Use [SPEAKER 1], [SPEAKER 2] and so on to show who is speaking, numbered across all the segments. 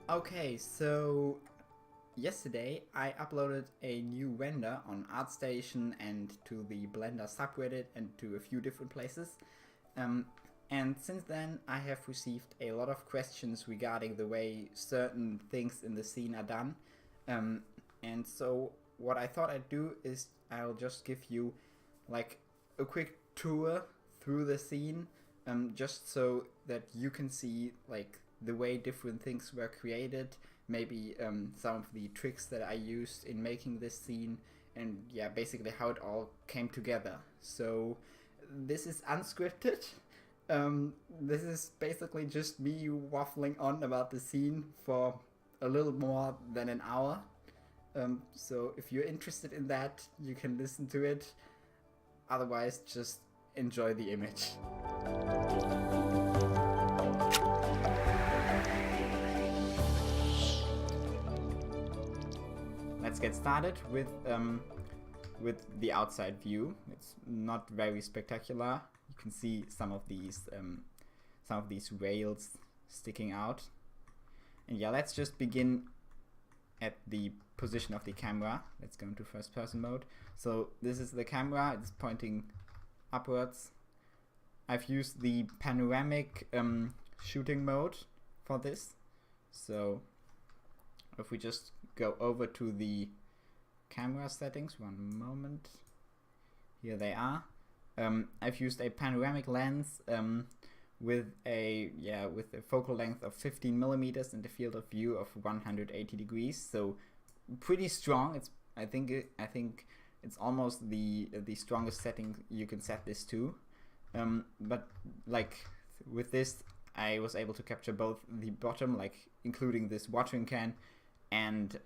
[SPEAKER 1] Okay, so yesterday I uploaded a new render on ArtStation and to the Blender subreddit and to a few different places. And since then I have received a lot of questions regarding the way certain things in the scene are done. And so what I thought I'd do is I'll just give you like a quick tour through the scene, just so that you can see like the way different things were created, maybe some of the tricks that I used in making this scene, and yeah, basically how it all came together. So this is unscripted. This is basically just me waffling on about the scene for a little more than an hour. So if you're interested in that, you can listen to it. Otherwise, just enjoy the image. Let's get started with the outside view. It's not very spectacular. You can see some of these rails sticking out. And yeah, let's just begin at the position of the camera. Let's go into first person mode. So this is the camera, it's pointing upwards. I've used the panoramic shooting mode for this. So if we just go over to the camera settings, one moment, here they are. I've used a panoramic lens with a focal length of 15 millimeters and a field of view of 180 degrees. So pretty strong. I think it's almost the strongest setting you can set this to. But like with this, I was able to capture both the bottom, like including this watering can, and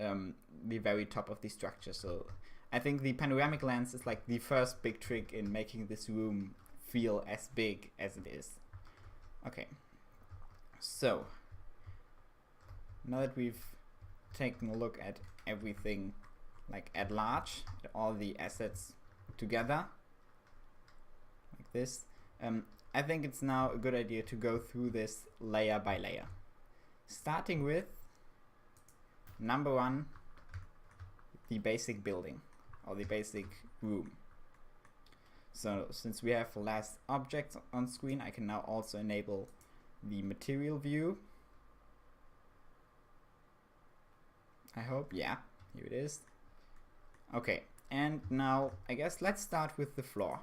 [SPEAKER 1] the very top of the structure. So I think the panoramic lens is like the first big trick in making this room feel as big as it is. Okay, so now that we've taken a look at everything like at large, at all the assets together like this, I think it's now a good idea to go through this layer by layer, starting with number one, the basic building or the basic room. So since we have less objects on screen, I can now also enable the material view. I hope, yeah, here it is. Okay, and now I guess let's start with the floor.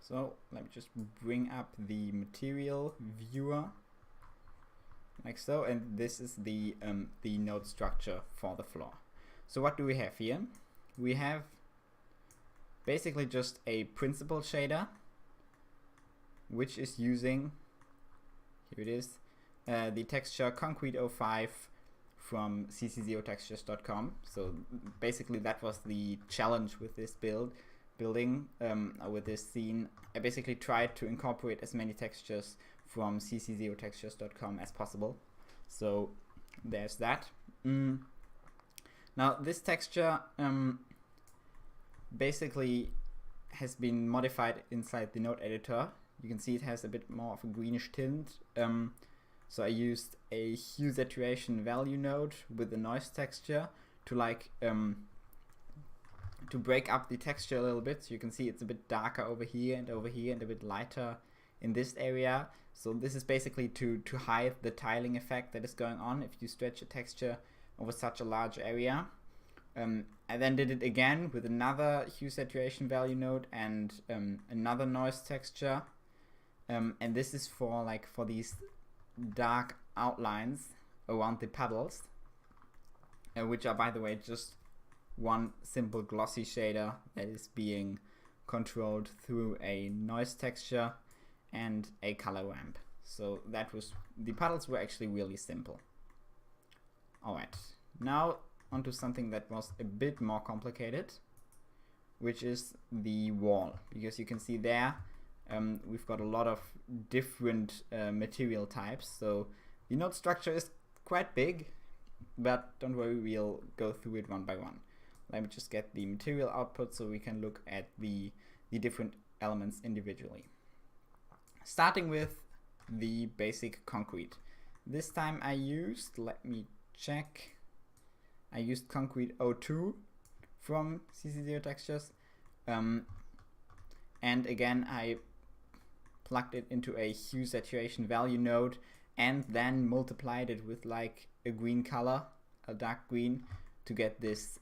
[SPEAKER 1] So let me just bring up the material viewer like so, and this is the node structure for the floor. So what do we have here? We have basically just a principal shader, which is using, here it is, the texture Concrete05 from cc0textures.com. So basically that was the challenge with this building, with this scene. I basically tried to incorporate as many textures from cc0textures.com as possible. So there's that. Now this texture basically has been modified inside the node editor. You can see it has a bit more of a greenish tint. So I used a hue saturation value node with the noise texture to like to break up the texture a little bit. So you can see it's a bit darker over here and a bit lighter in this area. So this is basically to hide the tiling effect that is going on if you stretch a texture over such a large area. I then did it again with another hue saturation value node and another noise texture, and this is for these dark outlines around the puddles, which are, by the way, just one simple glossy shader that is being controlled through a noise texture and a color ramp. So that was, the puddles were actually really simple. Alright, now onto something that was a bit more complicated, which is the wall, because you can see there we've got a lot of different material types. So the node structure is quite big, but don't worry, we'll go through it one by one. Let me just get the material output so we can look at the different elements individually. Starting with the basic concrete. This time I used, let me check, I used Concrete 02 from CC0 Textures, and again I plugged it into a hue saturation value node and then multiplied it with like a green color, a dark green, to get this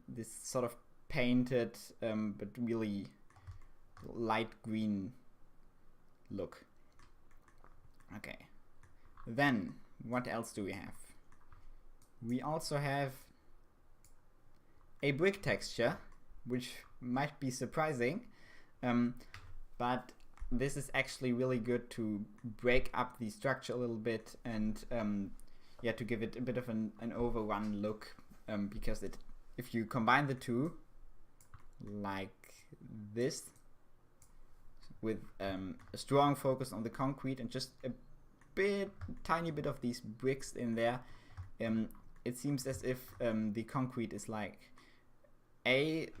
[SPEAKER 1] this sort of painted but really light green look. Okay, then what else do we have? We also have a brick texture, which might be surprising, but this is actually really good to break up the structure a little bit and yeah, to give it a bit of an overrun look, because if you combine the two like this with a strong focus on the concrete and just a tiny bit of these bricks in there, it seems as if the concrete is like it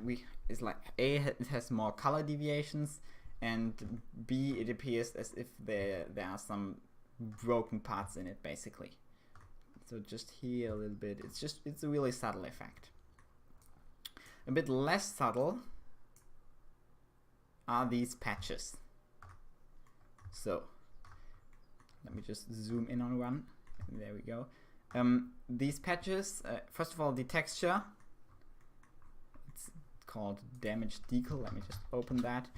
[SPEAKER 1] has more color deviations, and B, it appears as if there are some broken parts in it basically. So just here a little bit, it's a really subtle effect. A bit less subtle are these patches. So let me just zoom in on one. There we go. These patches, first of all, the texture, it's called Damage Decal. Let me just open that.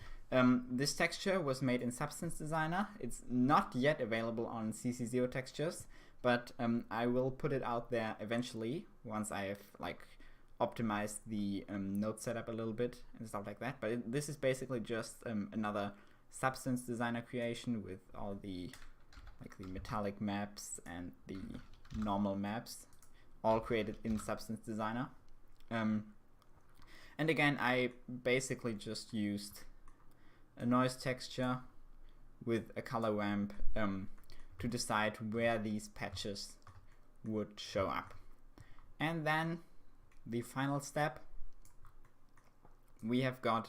[SPEAKER 1] This texture was made in Substance Designer. It's not yet available on CC0 Textures, but I will put it out there eventually once I have like optimized the node setup a little bit and stuff like that. But this is basically just another Substance Designer creation with all the the metallic maps and the normal maps, all created in Substance Designer. And again, I basically just used a noise texture with a color ramp to decide where these patches would show up. And then the final step, we have got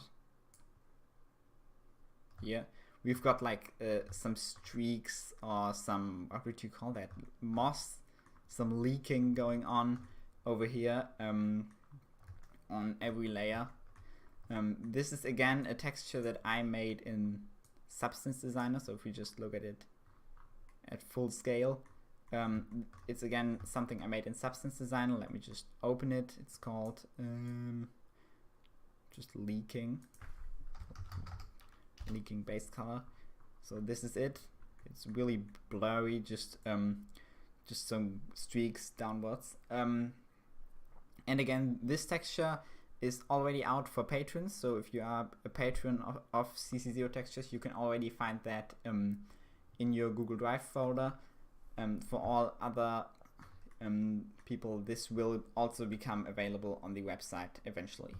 [SPEAKER 1] here, we've got like some streaks or some, what would you call that, moss, some leaking going on over here on every layer. This is again a texture that I made in Substance Designer, so if we just look at it at full scale, it's again something I made in Substance Designer. Let me just open it. It's called just leaking base color. So this is it. It's really blurry, just some streaks downwards. And again, this texture is already out for patrons, so if you are a patron of CC0 Textures, you can already find that in your Google Drive folder. For all other people, this will also become available on the website eventually.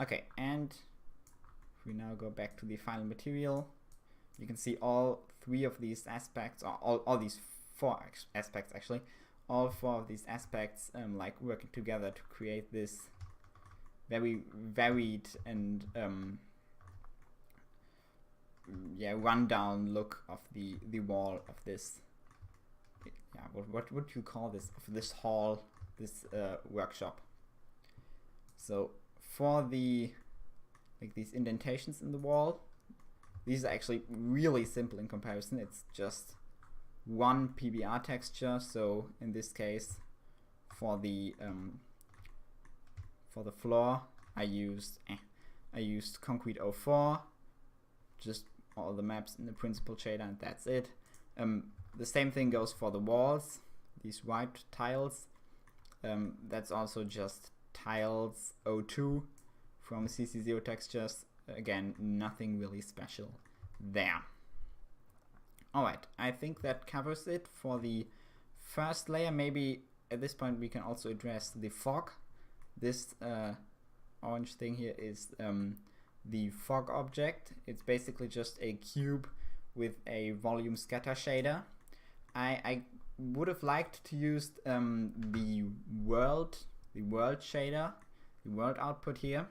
[SPEAKER 1] Okay, and if we now go back to the final material, you can see all three of these aspects, or all these four aspects actually, all four of these aspects like working together to create this very varied and yeah, rundown look of the wall of this, yeah, what would you call this, of this hall, this workshop. So for the these indentations in the wall, these are actually really simple in comparison. It's just one PBR texture. So in this case, for the floor, I used Concrete 04, just all the maps in the principal shader, and that's it. The same thing goes for the walls, these white tiles. That's also just Tiles 02 from CC0 Textures. Again, nothing really special there. Alright, I think that covers it for the first layer. Maybe at this point we can also address the fog. This orange thing here is the fog object. It's basically just a cube with a volume scatter shader. I would have liked to use the world shader, the world output here.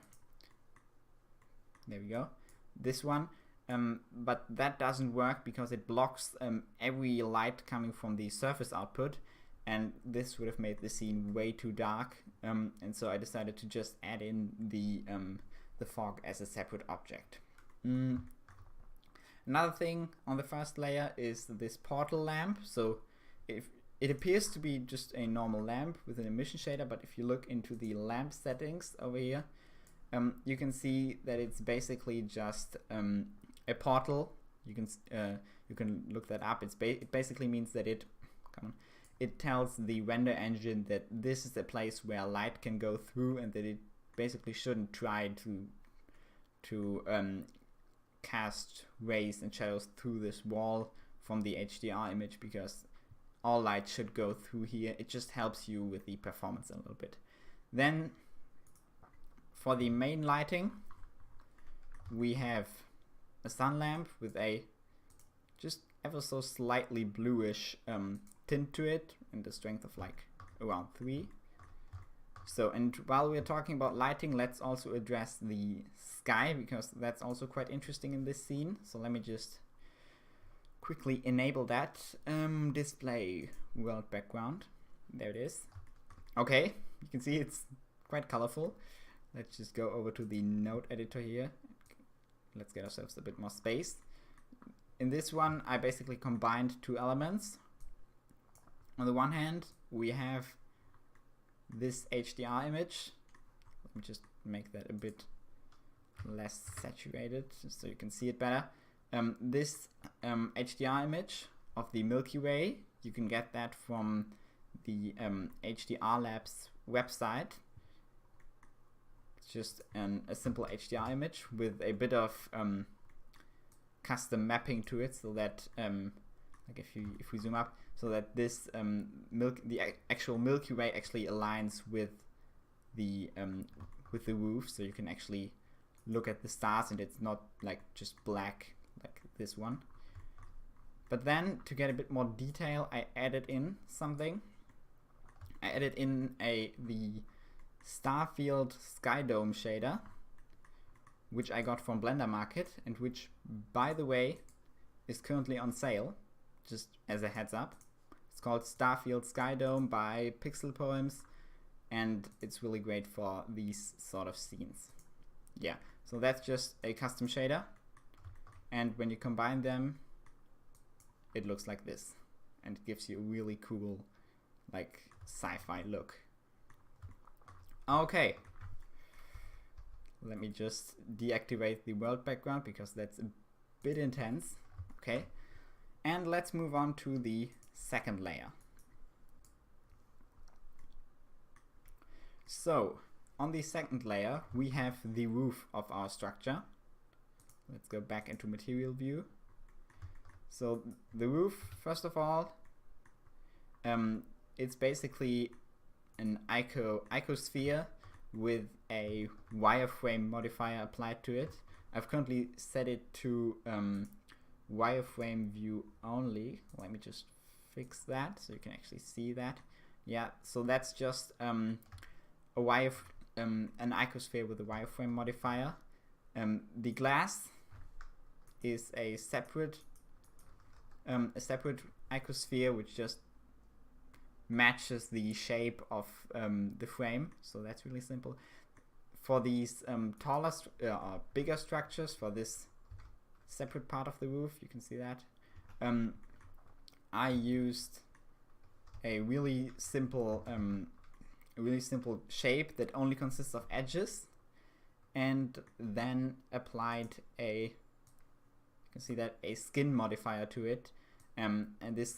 [SPEAKER 1] There we go. This one. but that doesn't work because it blocks every light coming from the surface output, and this would have made the scene way too dark, and so I decided to just add in the fog as a separate object. Another thing on the first layer is this portal lamp. So if it appears to be just a normal lamp with an emission shader, but if you look into the lamp settings over here, you can see that it's basically just a portal. You can look that up. It basically means that it tells the render engine that this is a place where light can go through, and that it basically shouldn't try to cast rays and shadows through this wall from the HDR image, because all light should go through here. It just helps you with the performance a little bit. Then for the main lighting, we have a sun lamp with a just ever so slightly bluish tint to it, and the strength of like around 3. So, and while we're talking about lighting, let's also address the sky, because that's also quite interesting in this scene. So let me just quickly enable that. Display world background. There it is. Okay, you can see it's quite colorful. Let's just go over to the node editor here. Let's get ourselves a bit more space. In this one, I basically combined 2 elements. On the one hand, we have this HDR image. Let me just make that a bit less saturated so you can see it better. This HDR image of the Milky Way, you can get that from the HDR Labs website. It's just a simple HDR image with a bit of custom mapping to it, so that like if we zoom up, so that this the actual Milky Way actually aligns with the roof, so you can actually look at the stars and it's not like just black like this one. But then, to get a bit more detail, I added in something. I added in the Starfield Sky Dome shader, which I got from BlenderMarket, and which, by the way, is currently on sale, just as a heads up. It's called Starfield Sky Dome by PixaBay, and it's really great for these sort of scenes. Yeah, so that's just a custom shader, and when you combine them, it looks like this, and it gives you a really cool, like, sci-fi look. Okay, let me just deactivate the world background because that's a bit intense. Okay, and let's move on to the second layer. So on the second layer, we have the roof of our structure. Let's go back into material view. So the roof, first of all, it's basically an icosphere with a wireframe modifier applied to it. I've currently set it to wireframe view only. Let me just fix that so you can actually see that. Yeah, so that's just an icosphere with a wireframe modifier. The glass is a separate icosphere which just matches the shape of the frame, so that's really simple. For these taller or bigger structures, for this separate part of the roof, you can see that I used a really simple shape that only consists of edges, and then applied a skin modifier to it, and this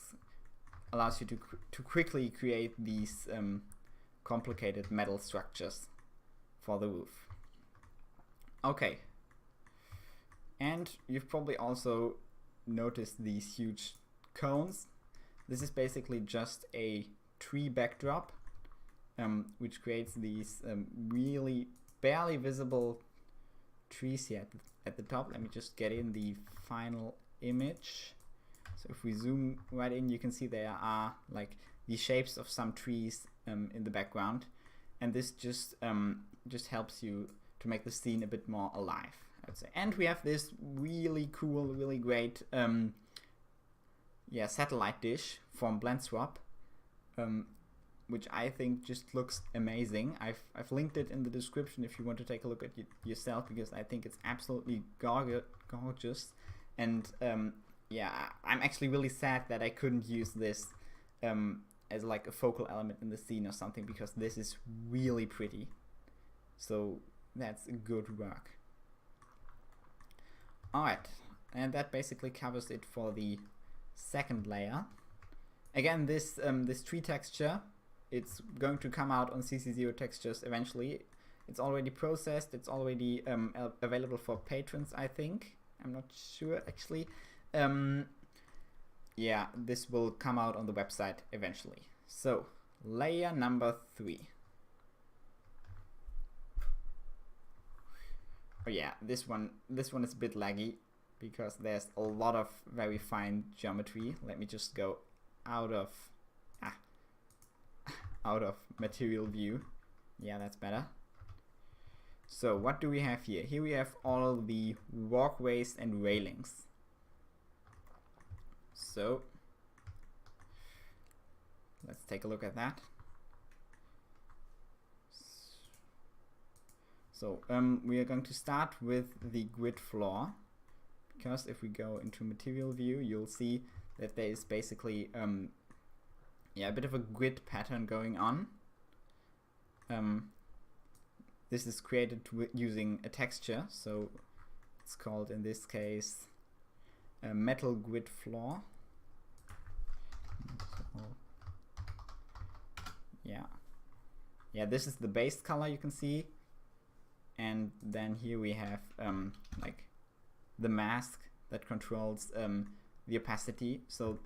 [SPEAKER 1] allows you to quickly create these complicated metal structures for the roof. Okay, and you've probably also noticed these huge cones. This is basically just a tree backdrop, which creates these really barely visible trees here at the top. Let me just get in the final image. So if we zoom right in, you can see there are like the shapes of some trees in the background, and this just helps you to make the scene a bit more alive. I'd say. And we have this really cool, really great satellite dish from BlendSwap, which I think just looks amazing. I've linked it in the description if you want to take a look at it yourself, because I think it's absolutely gorgeous. And I'm actually really sad that I couldn't use this as like a focal element in the scene or something, because this is really pretty. So that's good work. Alright, and that basically covers it for the second layer. Again, this tree texture, it's going to come out on CC0 textures eventually. It's already processed, it's already available for patrons, I think. I'm not sure actually. Yeah, this will come out on the website eventually. So, layer number 3. Oh yeah, this one is a bit laggy because there's a lot of very fine geometry. Let me just go out of material view. Yeah, that's better. So what do we have here? Here we have all the walkways and railings. So let's take a look at that. So we are going to start with the grid flaw, because if we go into material view, you'll see that there is basically a bit of a grid pattern going on. This is created using a texture, so it's called in this case a metal grid flaw. So, yeah, this is the base color you can see. And then here we have like the mask that controls the opacity. So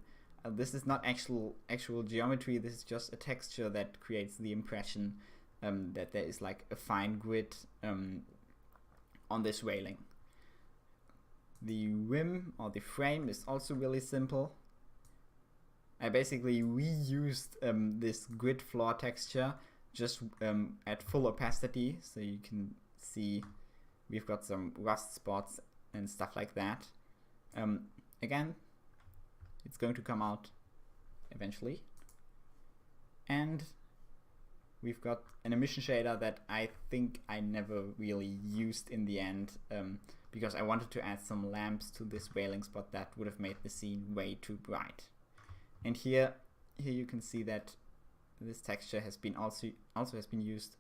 [SPEAKER 1] this is not actual geometry. This is just a texture that creates the impression that there is like a fine grid on this railing. The rim or the frame is also really simple. I basically reused this grid flaw texture just at full opacity, so you can see we've got some rust spots and stuff like that. Again, it's going to come out eventually. And we've got an emission shader that I think I never really used in the end, because I wanted to add some lamps to this railings, but that would have made the scene way too bright. And here you can see that this texture has been also has been used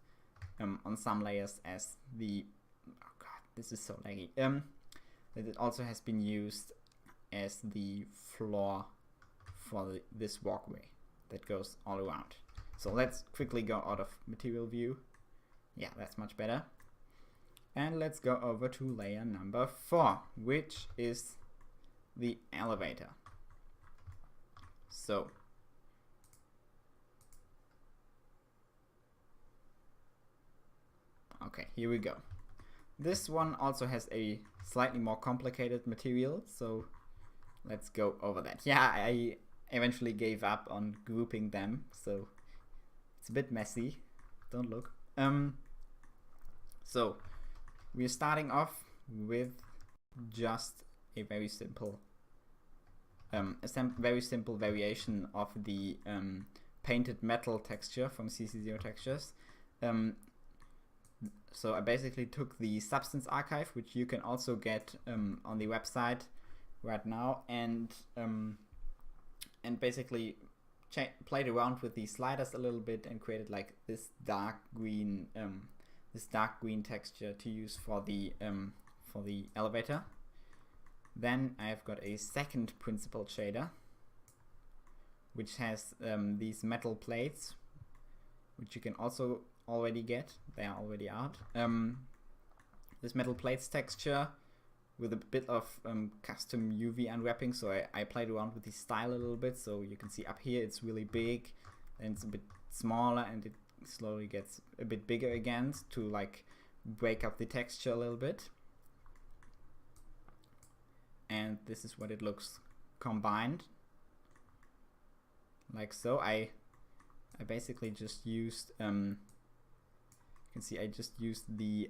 [SPEAKER 1] on some layers as the, oh god, this is so laggy, that it also has been used as the floor for this walkway that goes all around. So let's quickly go out of material view. Yeah, that's much better. And let's go over to layer number 4, which is the elevator. So okay, here we go. This one also has a slightly more complicated material, so let's go over that. Yeah, I eventually gave up on grouping them, so it's a bit messy. Don't look. So we're starting off with just a very simple variation of the painted metal texture from CC0 textures. So I basically took the substance archive, which you can also get on the website right now, and basically played around with the sliders a little bit and created like this dark green texture to use for the elevator. Then I've got a second principled shader, which has these metal plates, which you can also already get. They are already out. This metal plates texture with a bit of custom UV unwrapping, so I played around with the style a little bit. So you can see up here it's really big, and it's a bit smaller, and it slowly gets a bit bigger again to like break up the texture a little bit. And this is what it looks combined, like so. I basically just used you can see I just used the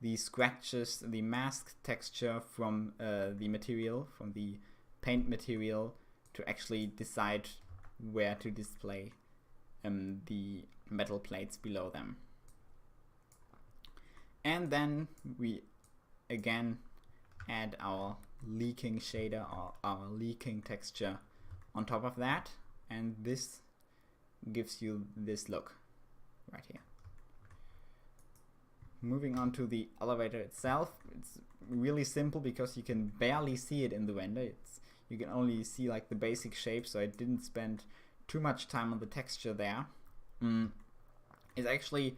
[SPEAKER 1] the scratches, the mask texture from the material, from the paint material, to actually decide where to display the metal plates below them. And then we again add our leaking shader or our leaking texture on top of that, and this gives you this look right here. Moving on to the elevator itself, it's really simple because you can barely see it in the render. You can only see like the basic shape, so I didn't spend too much time on the texture there. It's actually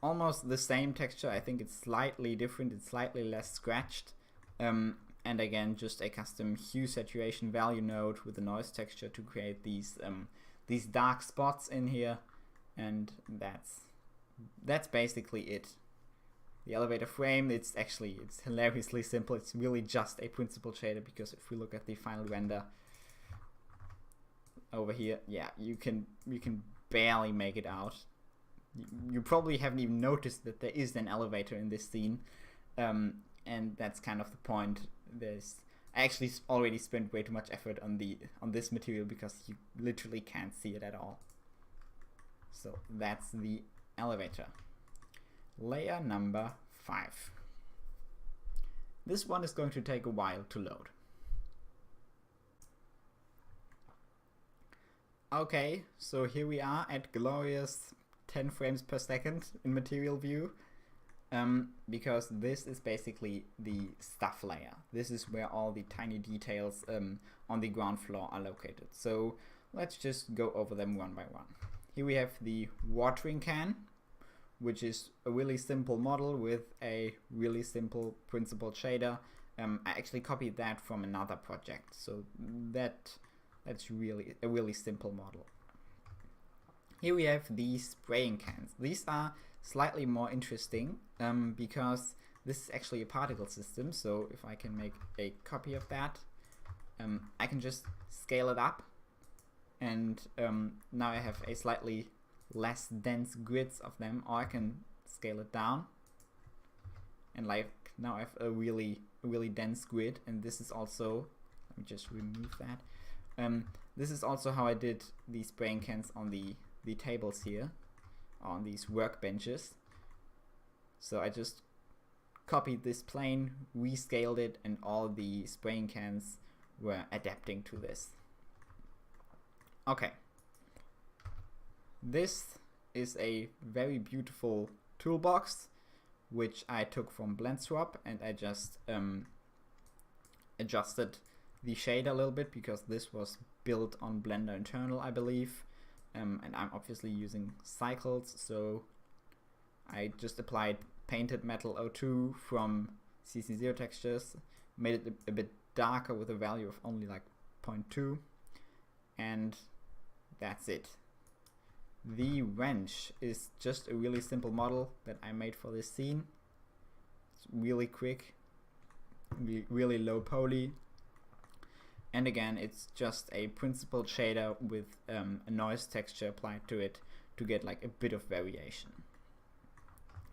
[SPEAKER 1] almost the same texture. I think it's slightly different, it's slightly less scratched. And again, just a custom hue saturation value node with a noise texture to create these dark spots in here, and that's basically it. The elevator frame, it's hilariously simple. It's really just a principled shader, because if we look at the final render over here, yeah, you can barely make it out. You probably haven't even noticed that there is an elevator in this scene, and that's kind of the point. I actually already spent way too much effort on this material because you literally can't see it at all. So that's the elevator. Layer number 5. This one is going to take a while to load. Okay, so here we are at glorious 10 frames per second in material view. Because this is basically the stuff layer. This is where all the tiny details on the ground floor are located. So let's just go over them one by one. Here we have the watering can, which is a really simple model with a really simple principled shader. I actually copied that from another project, so that's really a really simple model. Here we have the spraying cans. These are slightly more interesting because this is actually a particle system. So if I can make a copy of that, I can just scale it up, and now I have a slightly less dense grids of them, or I can scale it down, and like now I have a really dense grid. And this is also, let me just remove that. This is also how I did the spraying cans on the tables here, on these workbenches. So I just copied this plane, rescaled it, and all the spraying cans were adapting to this. Okay. This is a very beautiful toolbox which I took from BlendSwap, and I just adjusted the shade a little bit because this was built on Blender internal, I believe. And I'm obviously using cycles, so I just applied painted metal 02 from CC0 textures, made it a bit darker with a value of only like 0.2, and that's it. The wrench is just a really simple model that I made for this scene. It's really quick, really low poly. And again, it's just a principled shader with a noise texture applied to it to get like a bit of variation.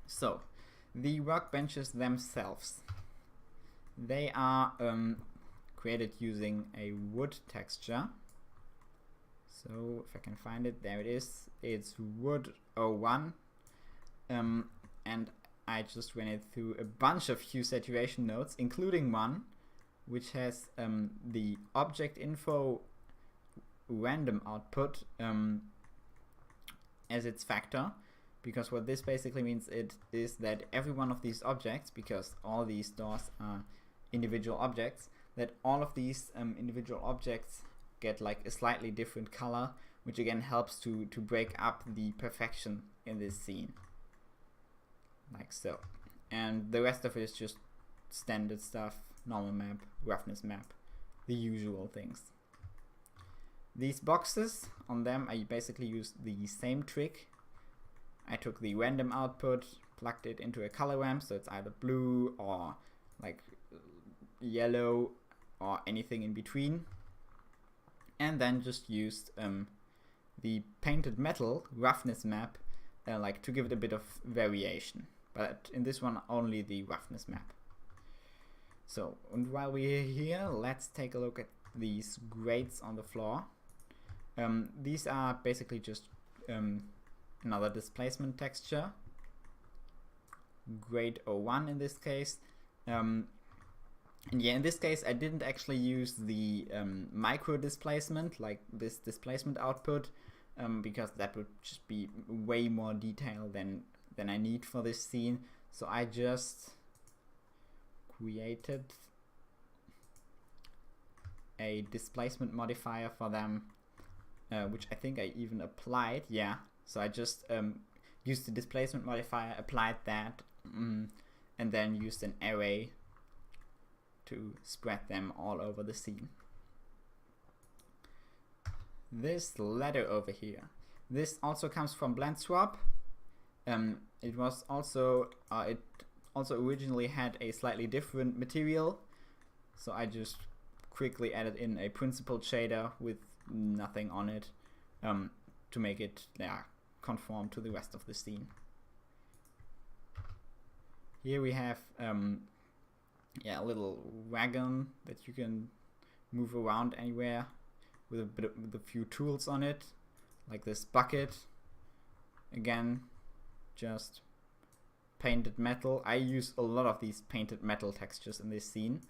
[SPEAKER 1] So, the workbenches themselves, they are created using a wood texture. So, if I can find it, there it is. It's wood 01. And I just ran it through a bunch of hue saturation nodes, including one which has the object info random output as its factor, because what this basically means is that every one of these objects, because all these doors are individual objects, that all of these individual objects get like a slightly different color, which again helps to break up the perfection in this scene, like so. And the rest of it is just standard stuff, normal map, roughness map, the usual things. These boxes, on them I basically used the same trick. I took the random output, plugged it into a color ramp, so it's either blue or like yellow or anything in between, and then just used the painted metal roughness map like to give it a bit of variation. but in this one only the roughness map. So, and while we're here, let's take a look at these grades on the floor. These are basically just another displacement texture, grade 01 in this case. And yeah, in this case I didn't actually use the micro displacement, like this displacement output, because that would just be way more detail than I need for this scene. So I just created a displacement modifier for them, which I think I even applied. Yeah, so I just used the displacement modifier, applied that, and then used an array to spread them all over the scene. This ladder over here, this also comes from BlendSwap. It was also it also originally had a slightly different material, so I just quickly added in a principled shader with nothing on it to make it conform to the rest of the scene. Here we have a little wagon that you can move around anywhere with a few tools on it, like this bucket. Again, just painted metal. I use a lot of these painted metal textures in this scene.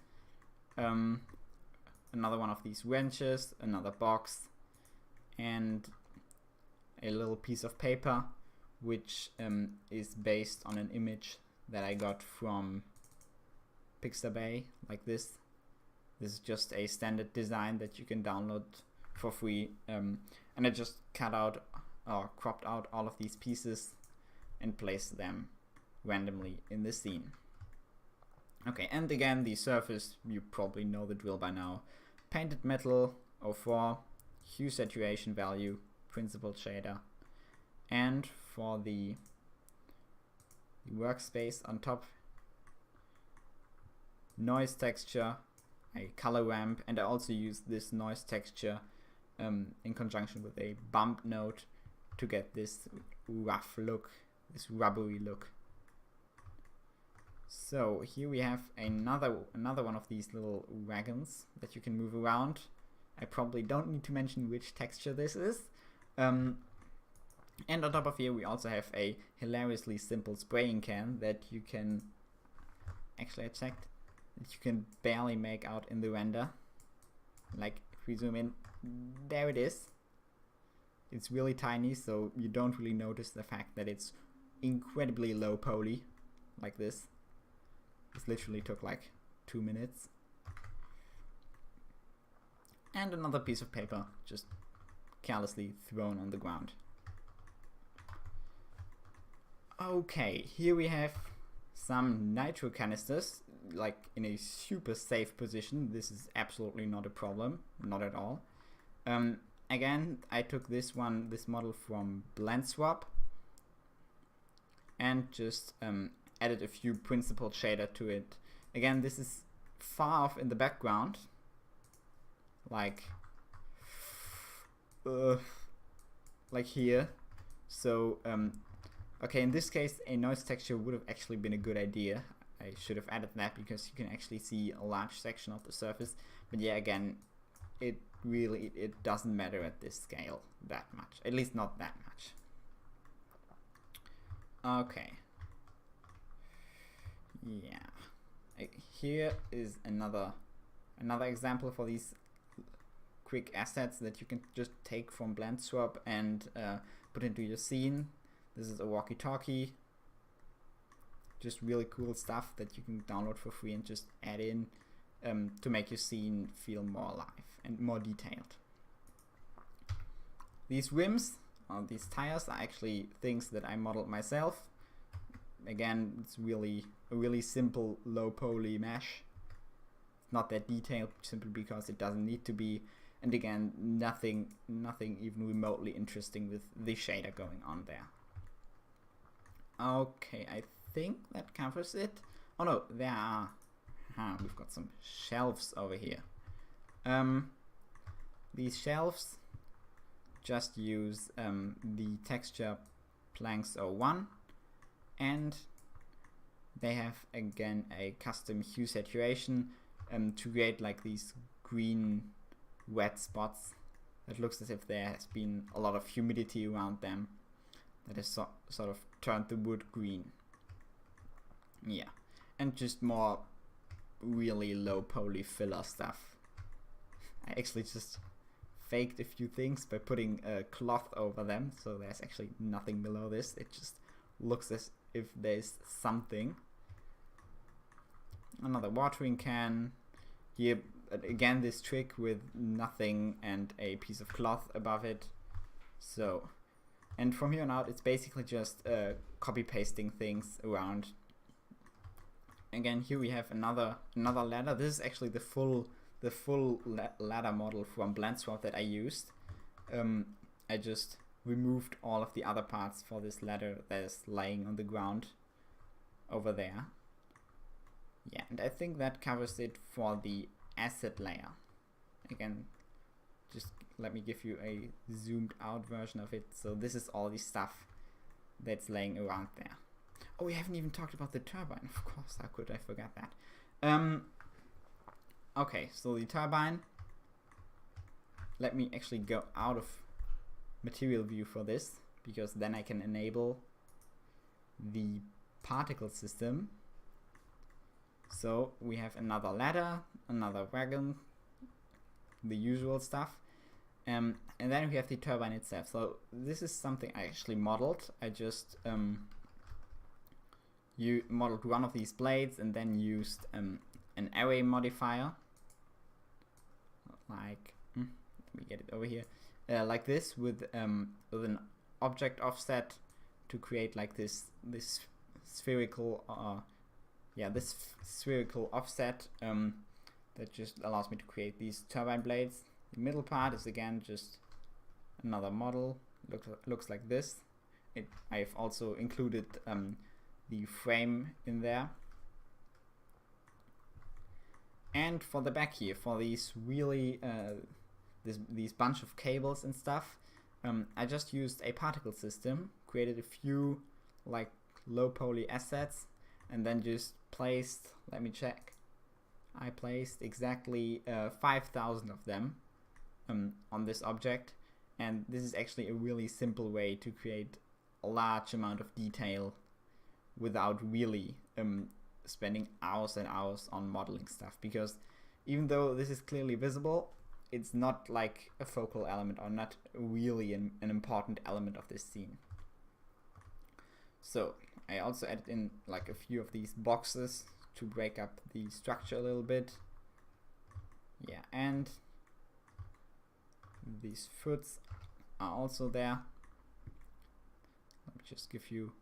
[SPEAKER 1] Another one of these wrenches, another box, and a little piece of paper, which is based on an image that I got from PixaBay, like this. This is just a standard design that you can download for free, and I just cut out or cropped out all of these pieces and placed them randomly in the scene. Okay, and again, the surface, you probably know the drill by now. Painted metal 04, hue saturation value, principled shader, and for the workspace on top, noise texture, a color ramp, and I also use this noise texture in conjunction with a bump node to get this rough look, this rubbery look. So here we have another one of these little wagons that you can move around. I probably don't need to mention which texture this is. And on top of here we also have a hilariously simple spraying can that you can, actually I checked, that you can barely make out in the render. Like if we zoom in, there it is. It's really tiny, so you don't really notice the fact that it's incredibly low poly, like this. This literally took like 2 minutes. And another piece of paper just carelessly thrown on the ground. Okay, here we have some nitro canisters, like in a super safe position. This is absolutely not a problem, not at all. Again, I took this model from BlendSwap, and just added a few principled shader to it. Again, this is far off in the background, like here. So okay, in this case a noise texture would have actually been a good idea. I should have added that because you can actually see a large section of the surface. But yeah, again, it doesn't matter at this scale that much, at least not that much. Okay, yeah, here is another example for these quick assets that you can just take from BlendSwap and put into your scene. This is a walkie-talkie, just really cool stuff that you can download for free and just add in to make your scene feel more alive and more detailed. These rims, these tires, are actually things that I modeled myself. Again, it's really a really simple low poly mesh. It's not that detailed simply because it doesn't need to be, and again, nothing even remotely interesting with the shader going on there. Okay, I think that covers it. Oh no, there are, we've got some shelves over here. These shelves just use the texture planks 01 and they have again a custom hue saturation to create like these green wet spots. It looks as if there has been a lot of humidity around them that has sort of turned the wood green. Yeah, and just more really low poly filler stuff. I actually just faked a few things by putting a cloth over them, so there's actually nothing below this. It just looks as if there's something. Another watering can. Here again, this trick with nothing and a piece of cloth above it. So, and from here on out, it's basically just copy pasting things around. Again, here we have another ladder. This is actually the full ladder model from BlendSwap that I used. I just removed all of the other parts for this ladder that is lying on the ground over there. Yeah, and I think that covers it for the asset layer. Again, just let me give you a zoomed out version of it. So this is all the stuff that's laying around there. Oh, we haven't even talked about the turbine. Of course, how could I forget that? Okay, so the turbine. Let me actually go out of material view for this, because then I can enable the particle system. So we have another ladder, another wagon, the usual stuff. And then we have the turbine itself. So this is something I actually modeled. I just modeled one of these blades and then used an array modifier, like let me get it over here, like this, with an object offset to create like this spherical this spherical offset that just allows me to create these turbine blades. The middle part is again just another model. Looks like this. I've also included the frame in there. And for the back here, for these really these bunch of cables and stuff, I just used a particle system, created a few like low poly assets, and then just placed, let me check, I placed exactly 5,000 of them on this object. And this is actually a really simple way to create a large amount of detail without really spending hours and hours on modeling stuff, because even though this is clearly visible, it's not like a focal element, or not really an important element of this scene. So I also added in like a few of these boxes to break up the structure a little bit. Yeah, and these foots are also there. Let me just give you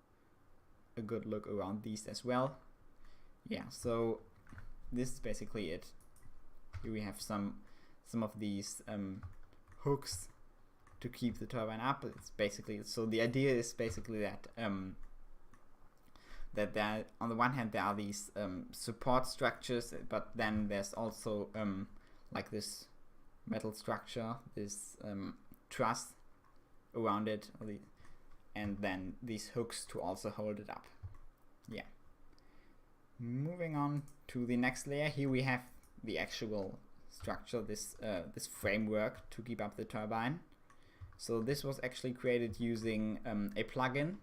[SPEAKER 1] a good look around these as well. Yeah, so this is basically it. Here we have some of these hooks to keep the turbine up. It's basically, so the idea is basically that that there, on the one hand, there are these support structures, but then there's also like this metal structure, this truss around it, and then these hooks to also hold it up. Yeah. Moving on to the next layer, here we have the actual structure, this framework to keep up the turbine. So this was actually created using a plugin.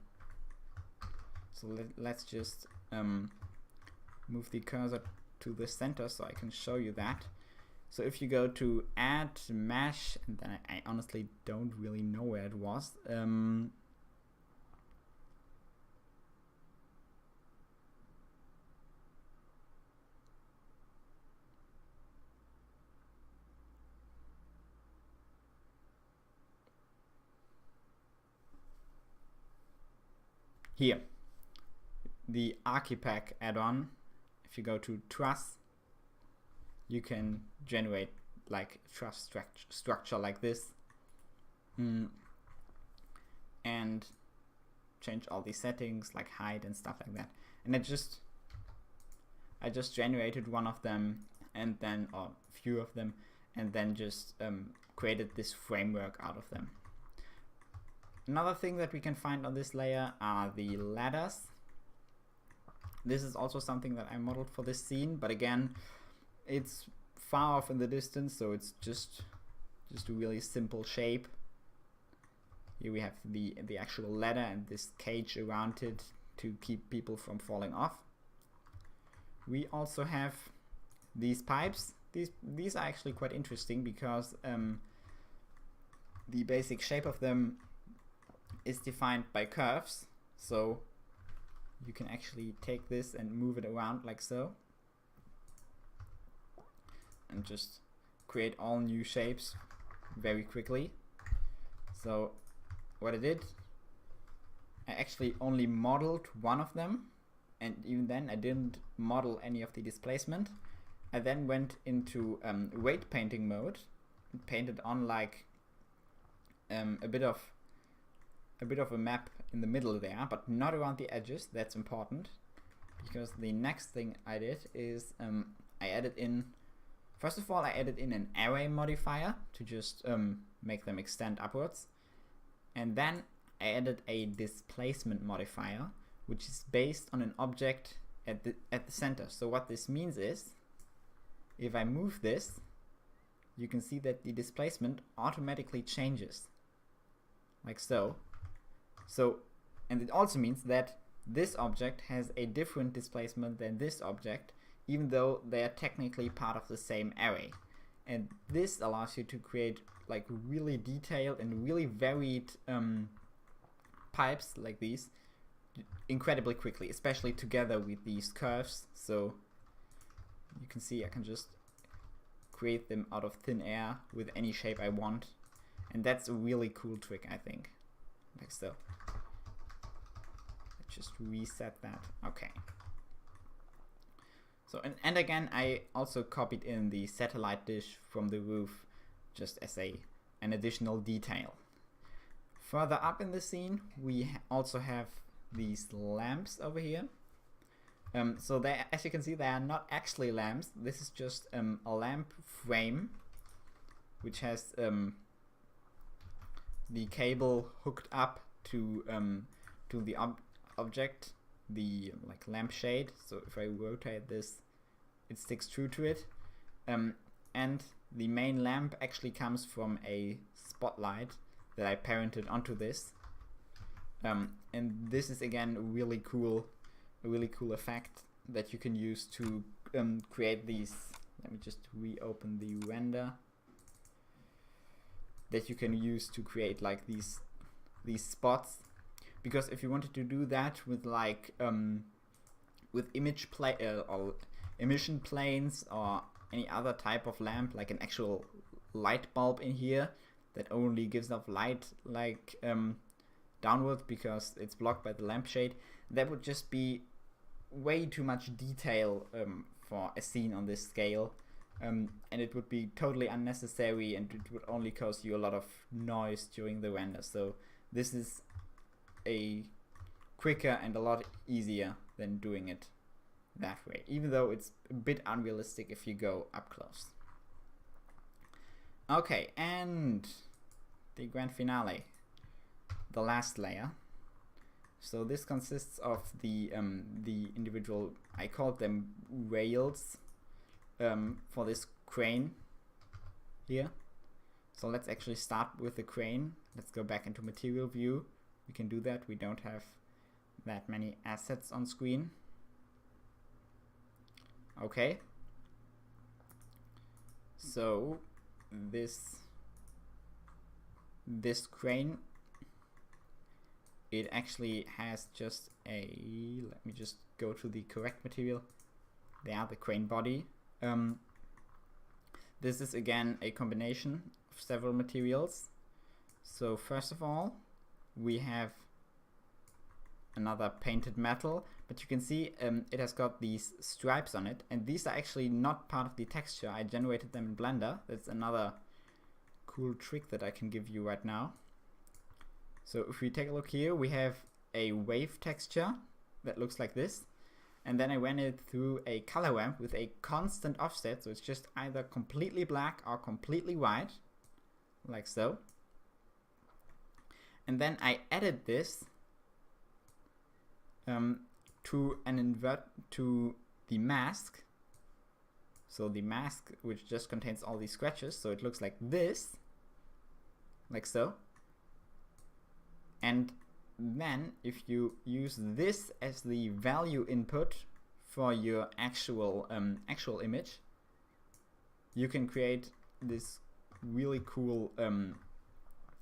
[SPEAKER 1] So let's just move the cursor to the center so I can show you that. So if you go to add mesh, and then I honestly don't really know where it was. Here, the Archipack add-on, if you go to truss, you can generate like truss structure like this, and change all these settings like height and stuff like that. And I just generated one of them, and then, or a few of them, and then just created this framework out of them. Another thing that we can find on this layer are the ladders. This is also something that I modeled for this scene, but again, it's far off in the distance, so it's just a really simple shape. Here we have the actual ladder and this cage around it to keep people from falling off. We also have these pipes. These are actually quite interesting because the basic shape of them is defined by curves. So you can actually take this and move it around like so, and just create all new shapes very quickly. So what I did, I actually only modeled one of them, and even then I didn't model any of the displacement. I then went into weight painting mode and painted on like a bit of a map in the middle there, but not around the edges. That's important, because the next thing I did is I added in, first of all, I added in an array modifier to just make them extend upwards, and then I added a displacement modifier, which is based on an object at the center. So what this means is, if I move this, you can see that the displacement automatically changes, like so. And it also means that this object has a different displacement than this object, even though they are technically part of the same array. And this allows you to create like really detailed and really varied pipes like these incredibly quickly, especially together with these curves. So you can see I can just create them out of thin air with any shape I want, and that's a really cool trick, I think. Like so. Let's just reset that. Okay. So and again, I also copied in the satellite dish from the roof just as an additional detail. Further up in the scene, we also have these lamps over here. So they, as you can see, they are not actually lamps. This is just a lamp frame, which has the cable hooked up to the object, the like lampshade. So if I rotate this, it sticks true to it. And the main lamp actually comes from a spotlight that I parented onto this. And this is again a really cool effect that you can use to create these. Let me just reopen the render. That you can use to create like these spots, because if you wanted to do that with like with or emission planes or any other type of lamp, like an actual light bulb in here that only gives off light like downwards because it's blocked by the lampshade, that would just be way too much detail for a scene on this scale, and it would be totally unnecessary, and it would only cause you a lot of noise during the render. So this is a quicker and a lot easier than doing it that way, even though it's a bit unrealistic if you go up close. Okay, and the grand finale, the last layer. So this consists of the individual, I called them rails, for this crane here. So let's actually start with the crane. Let's go back into material view. We can do that. We don't have that many assets on screen. Okay. So this crane, it actually has just a, let me just go to the correct material. There, the crane body. This is again a combination of several materials. So first of all, we have another painted metal, but you can see it has got these stripes on it, and these are actually not part of the texture. I generated them in Blender. That's another cool trick that I can give you right now. So if we take a look here, we have a wave texture that looks like this, and then I ran it through a color ramp with a constant offset, so it's just either completely black or completely white, like so. And then I added this to the mask. So the mask, which just contains all these scratches, so it looks like this, like so. And then if you use this as the value input for your actual image, you can create this really cool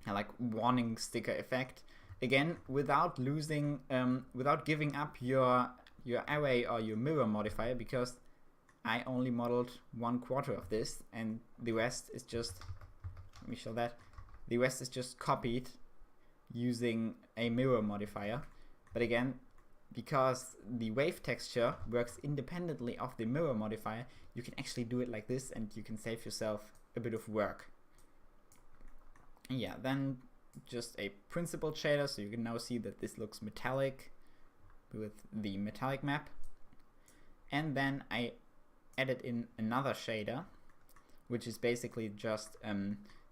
[SPEAKER 1] like warning sticker effect, again without losing without giving up your array or your mirror modifier, because I only modeled 1/4 of this and the rest is just, let me show that, the rest is just copied using a mirror modifier. But again, because the wave texture works independently of the mirror modifier, you can actually do it like this and you can save yourself a bit of work. And yeah, then just a principled shader, so you can now see that this looks metallic with the metallic map. And then I added in another shader, which is basically just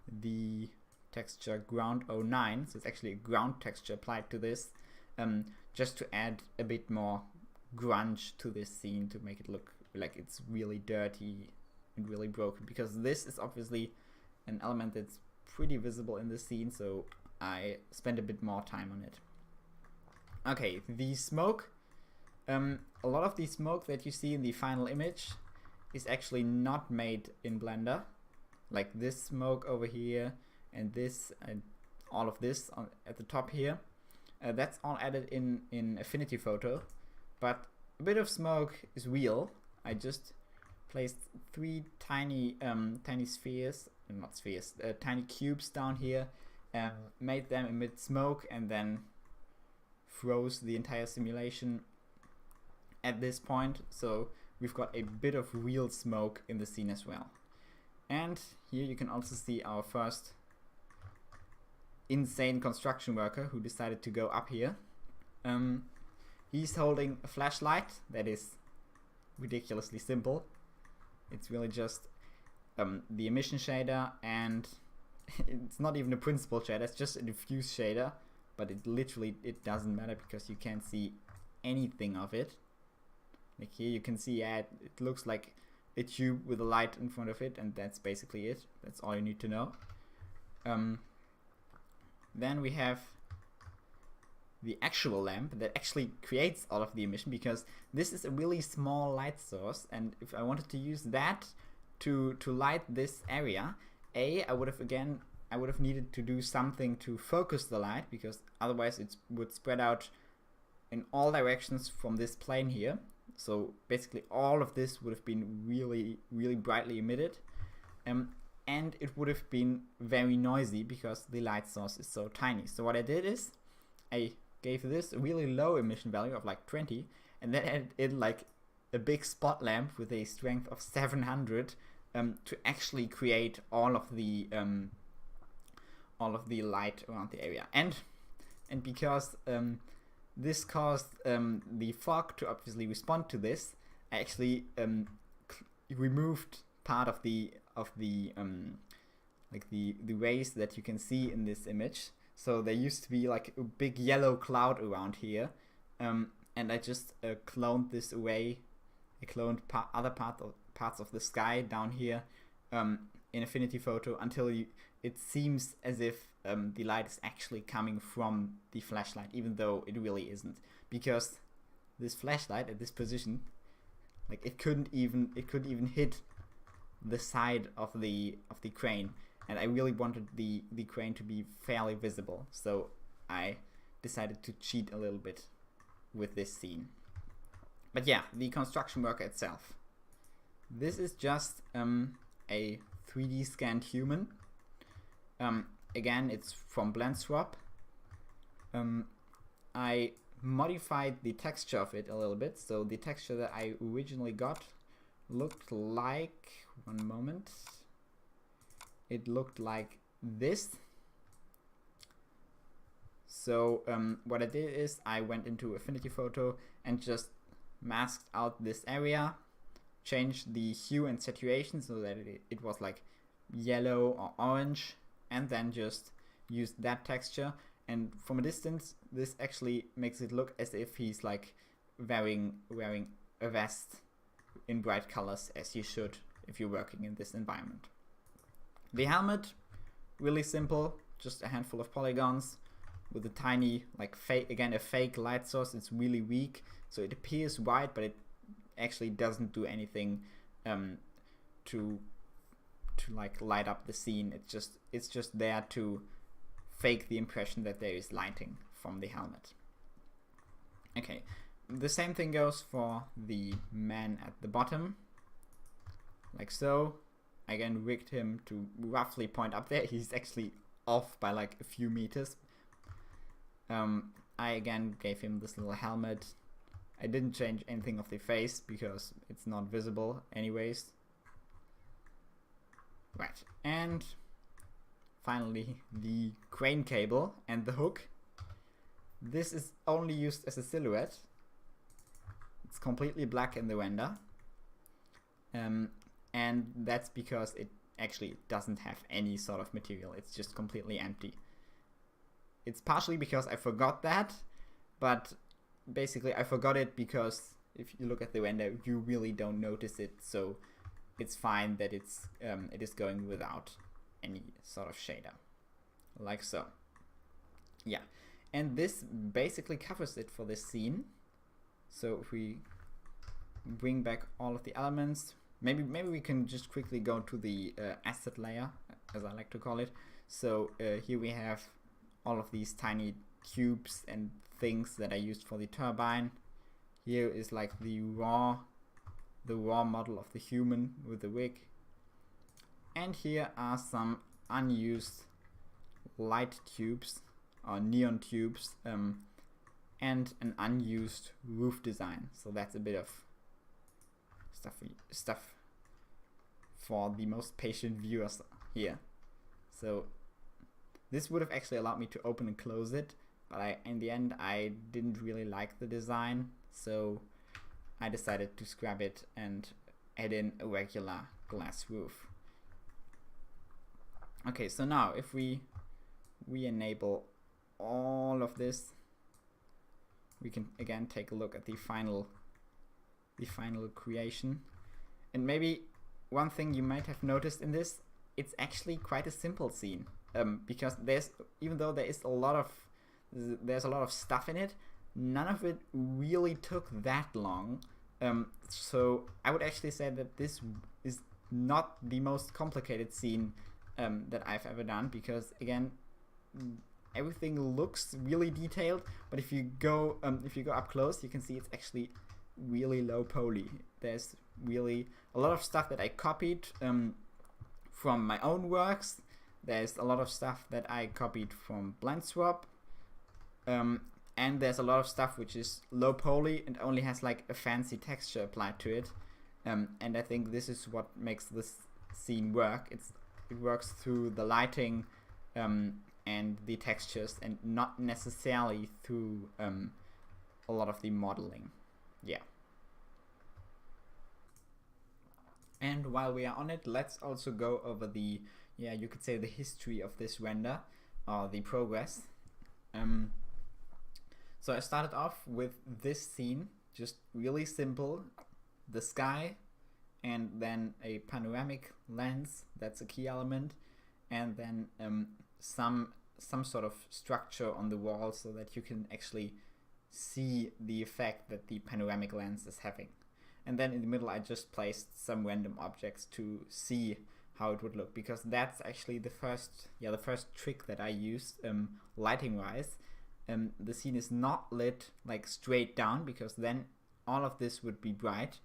[SPEAKER 1] the texture ground 09, so it's actually a ground texture applied to this, just to add a bit more grunge to this scene, to make it look like it's really dirty and really broken, because this is obviously an element that's pretty visible in the scene, so I spent a bit more time on it. Okay, the smoke, a lot of the smoke that you see in the final image is actually not made in Blender, like this smoke over here and this and all of this at the top here. That's all added in Affinity Photo, but a bit of smoke is real. I just placed 3 tiny spheres, not spheres, tiny cubes down here, made them emit smoke, and then froze the entire simulation at this point. So we've got a bit of real smoke in the scene as well. And here you can also see our first insane construction worker who decided to go up here. He's holding a flashlight that is ridiculously simple. It's really just the emission shader, and it's not even a principal shader, it's just a diffuse shader, but it doesn't matter because you can't see anything of it. Like here you can see it looks like a tube with a light in front of it, and that's basically it. That's all you need to know. Then we have the actual lamp that actually creates all of the emission, because this is a really small light source, and if I wanted to use that to light this area, I would have needed to do something to focus the light, because otherwise it would spread out in all directions from this plane here. So basically all of this would have been really, really brightly emitted, and it would have been very noisy because the light source is so tiny. So what I did is I gave this a really low emission value of like 20, and then added in like a big spot lamp with a strength of 700 to actually create all of the light around the area. And because this caused the fog to obviously respond to this, I actually removed part of the rays that you can see in this image. So there used to be like a big yellow cloud around here, and I just cloned this away. I cloned other parts of the sky down here in Affinity Photo until it seems as if the light is actually coming from the flashlight, even though it really isn't, because this flashlight at this position, like it couldn't even hit the side of the crane, and I really wanted the crane to be fairly visible, so I decided to cheat a little bit with this scene. But yeah, the construction worker itself. This is just a 3D scanned human. Again, it's from BlendSwap. I modified the texture of it a little bit, so the texture that I originally got looked like, one moment, it looked like this. So what I did is I went into Affinity Photo and just masked out this area, changed the hue and saturation so that it was like yellow or orange, and then just used that texture. And from a distance, this actually makes it look as if he's like wearing a vest in bright colors, as you should if you're working in this environment. The helmet, really simple, just a handful of polygons with a tiny, like a fake light source. It's really weak, so it appears white, but it actually doesn't do anything to like light up the scene. It's just there to fake the impression that there is lighting from the helmet. Okay, the same thing goes for the man at the bottom, like so. I again rigged him to roughly point up there. He's actually off by like a few meters. I again gave him this little helmet. I didn't change anything of the face because it's not visible anyways. Right, and finally the crane cable and the hook. This is only used as a silhouette. It's completely black in the render. And that's because it actually doesn't have any sort of material. It's just completely empty. It's partially because I forgot that, but basically I forgot it because if you look at the render, you really don't notice it, so it's fine that it is going without any sort of shader, like so. Yeah, and this basically covers it for this scene. So if we bring back all of the elements, maybe we can just quickly go to the asset layer, as I like to call it. So here we have all of these tiny cubes and things that I used for the turbine. Here is like the raw model of the human with the wig. And here are some unused light tubes or neon tubes and an unused roof design. So that's a bit of stuff for the most patient viewers here. So this would have actually allowed me to open and close it, but in the end I didn't really like the design, so I decided to scrap it and add in a regular glass roof. Okay, so now if we enable all of this, we can again take a look at the final creation. And maybe one thing you might have noticed in this, it's actually quite a simple scene, because even though there's a lot of stuff in it, none of it really took that long. So I would actually say that this is not the most complicated scene that I've ever done, because again, everything looks really detailed, but if you go up close, you can see it's actually really low poly. There's really a lot of stuff that I copied from my own works. There's a lot of stuff that I copied from BlendSwap, and there's a lot of stuff which is low poly and only has like a fancy texture applied to it. And I think this is what makes this scene work. It works through the lighting and the textures, and not necessarily through a lot of the modeling. Yeah. And while we are on it, let's also go over the, you could say the history of this render, or the progress. So I started off with this scene, just really simple, the sky, and then a panoramic lens, that's a key element, and then some sort of structure on the wall so that you can actually see the effect that the panoramic lens is having. And then in the middle I just placed some random objects to see how it would look, because that's actually the first trick that I used lighting wise. The scene is not lit like straight down, because then all of this would be bright.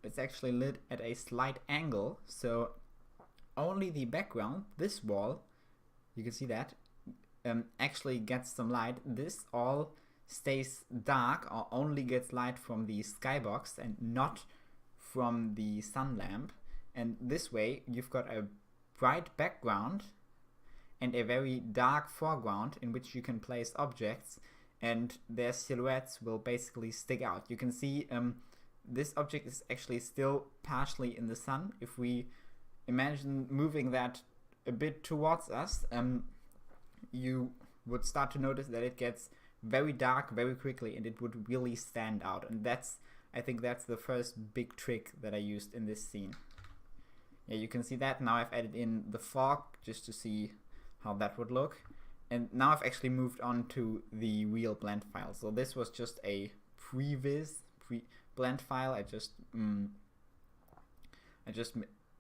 [SPEAKER 1] It's actually lit at a slight angle, so only the background, this wall, you can see that, actually gets some light. This all stays dark or only gets light from the skybox and not from the sun lamp. And this way you've got a bright background and a very dark foreground in which you can place objects, and their silhouettes will basically stick out. You can see this object is actually still partially in the sun. If we imagine moving that a bit towards us, you would start to notice that it gets very dark very quickly, and it would really stand out. And I think that's the first big trick that I used in this scene. Yeah, you can see that. Now I've added in the fog just to see how that would look. And now I've actually moved on to the real blend file. So this was just a pre-blend file. I just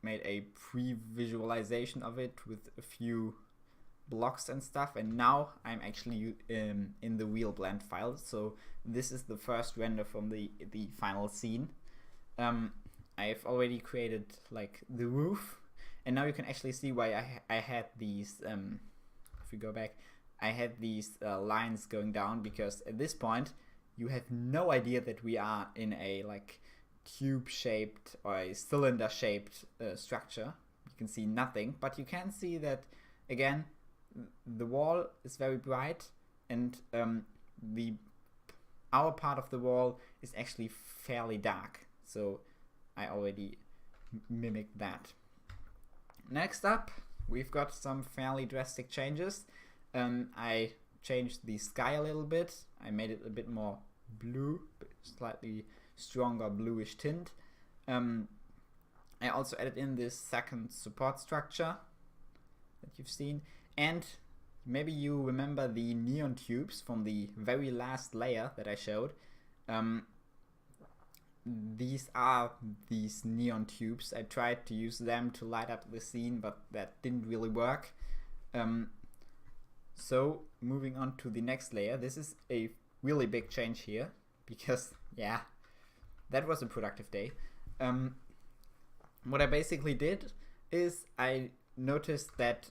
[SPEAKER 1] made a pre-visualization of it with a few blocks and stuff, and now I'm actually in the real blend file. So this is the first render from the final scene. I've already created like the roof, and now you can actually see why I had these if we go back, I had these lines going down, because at this point you have no idea that we are in a like cube shaped or a cylinder shaped structure. You can see nothing, but you can see that again the wall is very bright, and our part of the wall is actually fairly dark. So I already mimicked that. Next up, we've got some fairly drastic changes. I changed the sky a little bit. I made it a bit more blue, slightly stronger bluish tint. I also added in this second support structure that you've seen, and maybe you remember the neon tubes from the very last layer that I showed. These are these neon tubes. I tried to use them to light up the scene, but that didn't really work. So moving on to the next layer, this is a really big change here, because yeah, that was a productive day. What I basically did is I noticed that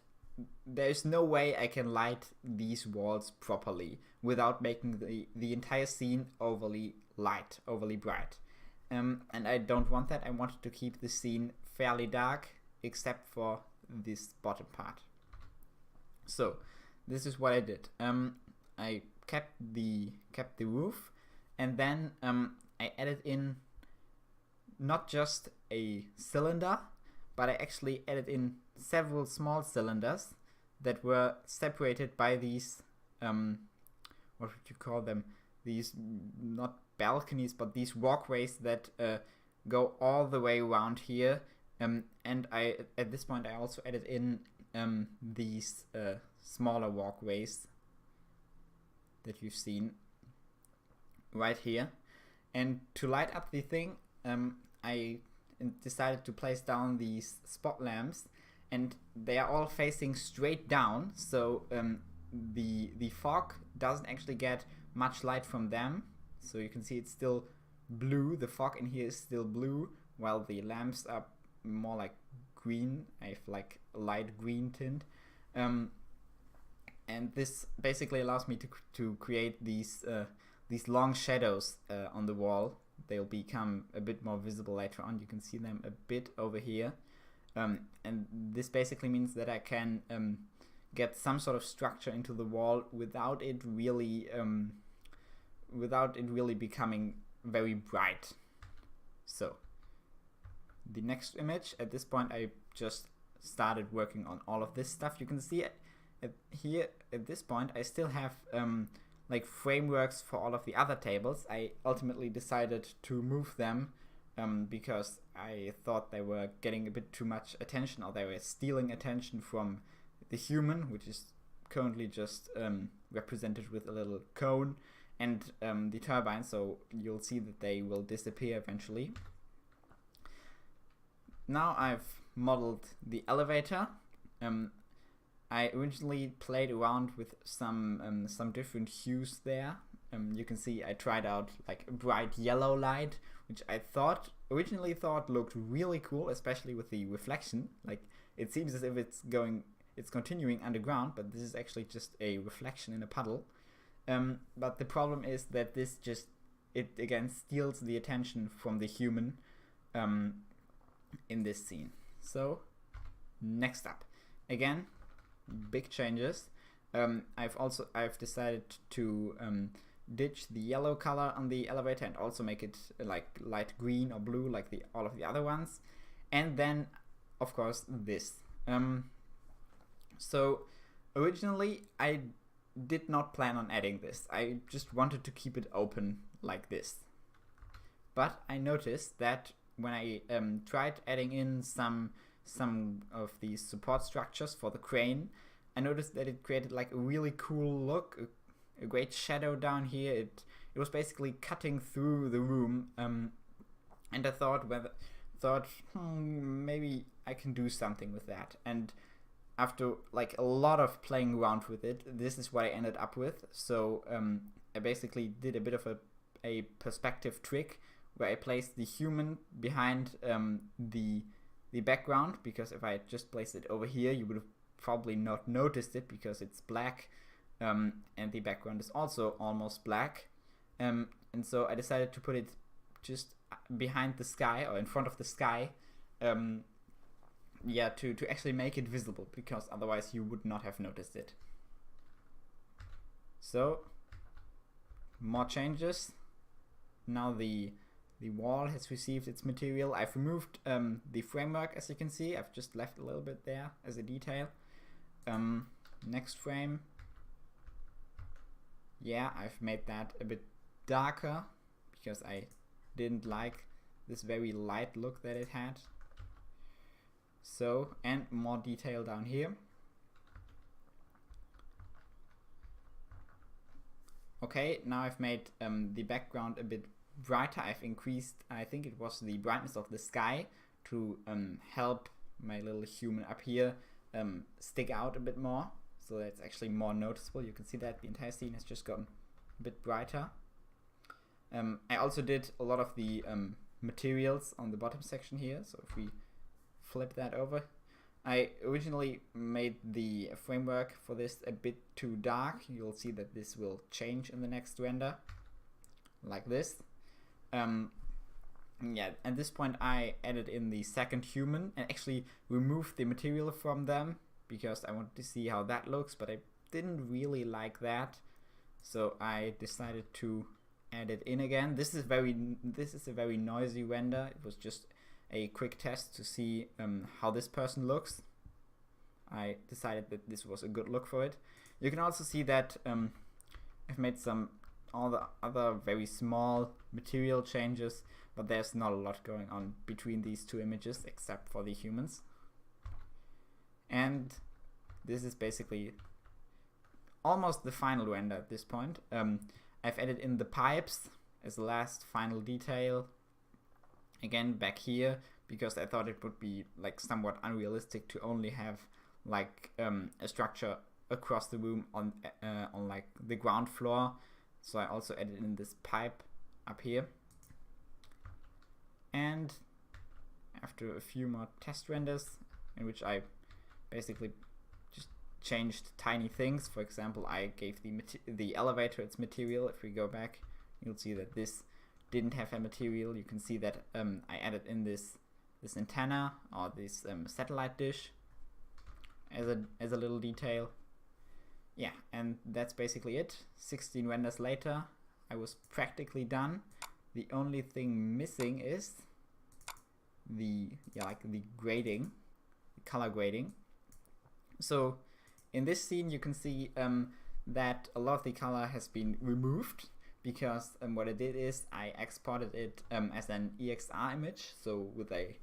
[SPEAKER 1] there's no way I can light these walls properly without making the entire scene overly light, overly bright. And I don't want that. I wanted to keep the scene fairly dark, except for this bottom part. So this is what I did. I kept the roof, and then I added in not just a cylinder, but I actually added in several small cylinders that were separated by these what would you call them? These not balconies, but these walkways that go all the way around here. And at this point I also added in these smaller walkways that you've seen right here. And to light up the thing, I decided to place down these spot lamps, and they are all facing straight down, so the fog doesn't actually get much light from them. So you can see it's still blue. The fog in here is still blue, while the lamps are more like green. I have like a light green tint, and this basically allows me to create these long shadows on the wall. They'll become a bit more visible later on. You can see them a bit over here, and this basically means that I can get some sort of structure into the wall without it really becoming very bright. So the next image, at this point I just started working on all of this stuff. You can see here at this point I still have like frameworks for all of the other tables. I ultimately decided to move them because I thought they were getting a bit too much attention, or they were stealing attention from the human, which is currently just represented with a little cone, and the turbine, so you'll see that they will disappear eventually. Now I've modeled the elevator. I originally played around with some different hues there. You can see I tried out like a bright yellow light, which I originally thought looked really cool, especially with the reflection. Like it seems as if it's continuing underground, but this is actually just a reflection in a puddle. But the problem is that it again steals the attention from the human in this scene. So next up, again, big changes. I've decided to ditch the yellow color on the elevator and also make it like light green or blue like all of the other ones. And then of course this. So originally I did not plan on adding this. I just wanted to keep it open like this. But I noticed that when I tried adding in some of these support structures for the crane, I noticed that it created like a really cool look, a great shadow down here. It was basically cutting through the room, and I thought maybe I can do something with that. And after like a lot of playing around with it, this is what I ended up with. So I basically did a bit of a perspective trick where I placed the human behind the background, because if I had just placed it over here, you would have probably not noticed it because it's black, and the background is also almost black. And so I decided to put it just behind the sky, or in front of the sky, yeah, to actually make it visible, because otherwise you would not have noticed it. So more changes. Now the wall has received its material. I've removed the framework, as you can see. I've just left a little bit there as a detail. Next frame. Yeah, I've made that a bit darker because I didn't like this very light look that it had. So, and more detail down here. Okay, now I've made the background a bit brighter. I've increased, I think it was the brightness of the sky to help my little human up here stick out a bit more. So that's actually more noticeable. You can see that the entire scene has just gotten a bit brighter. I also did a lot of the materials on the bottom section here. So if we flip that over, I originally made the framework for this a bit too dark. You'll see that this will change in the next render, like this. Yeah, at this point I added in the second human and actually removed the material from them because I wanted to see how that looks, but I didn't really like that, so I decided to add it in again. This is a very noisy render. It was just a quick test to see how this person looks. I decided that this was a good look for it. You can also see that I've made all the other very small material changes, but there's not a lot going on between these two images except for the humans. And this is basically almost the final render at this point. I've added in the pipes as the last final detail, again back here, because I thought it would be like somewhat unrealistic to only have like a structure across the room on like the ground floor. So I also added in this pipe up here. And after a few more test renders in which I basically just changed tiny things, for example, I gave the elevator its material. If we go back, you'll see that this didn't have a material. You can see that I added in this antenna, or this satellite dish as a little detail. Yeah, and that's basically it. 16 renders later, I was practically done. The only thing missing is the grading, the color grading. So in this scene you can see that a lot of the color has been removed, because what I did is I exported it as an EXR image, so with a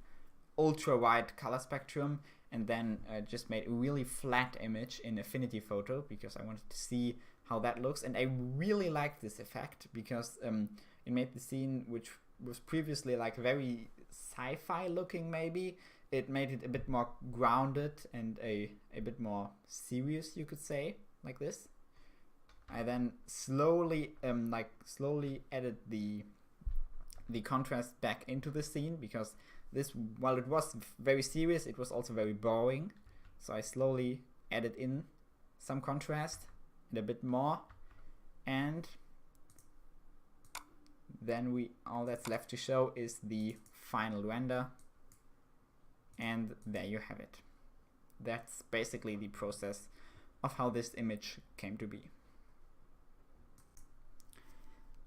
[SPEAKER 1] ultra wide color spectrum, and then just made a really flat image in Affinity Photo because I wanted to see how that looks. And I really liked this effect because it made the scene, which was previously like very sci-fi looking maybe, it made it a bit more grounded and a bit more serious, you could say, like this. I then slowly added the contrast back into the scene, because this, while it was very serious, it was also very boring. So I slowly added in some contrast and a bit more, and then all that's left to show is the final render, and there you have it. That's basically the process of how this image came to be.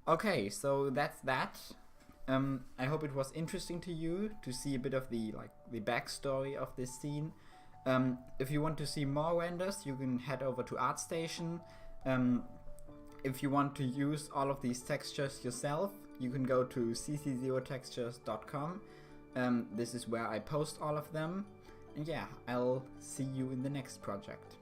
[SPEAKER 1] Okay, so that's that. I hope it was interesting to you to see a bit of the backstory of this scene. If you want to see more renders, you can head over to ArtStation. If you want to use all of these textures yourself, you can go to cc0textures.com. This is where I post all of them. And yeah, I'll see you in the next project.